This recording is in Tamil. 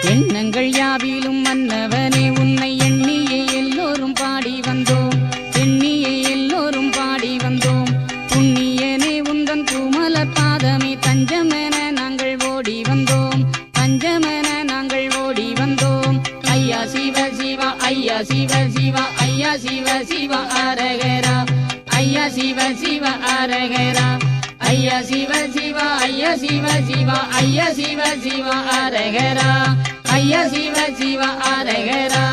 எண்ணங்கள் யாவிலும் மன்னவனே உன்னை எண்ணியே எல்லோரும் பாடி வந்தோம் எண்ணியே எல்லோரும் பாடி வந்தோம் புண்ணியனே உந்தன் பூமலர் பாதமே தஞ்சமென நாங்கள் ஓடி வந்தோம் தஞ்சமென நாங்கள் ஓடி வந்தோம் ஐயா சிவ சிவா ஐயா சிவ சிவா ஐயா சிவ சிவா அரகரா ஐயா சிவ சிவ அரகரா ஐயா சிவ சிவா ஐயா சிவ சிவா ஐயா சிவ சிவா அரகரா ஐயா சிவ சிவா அரகரா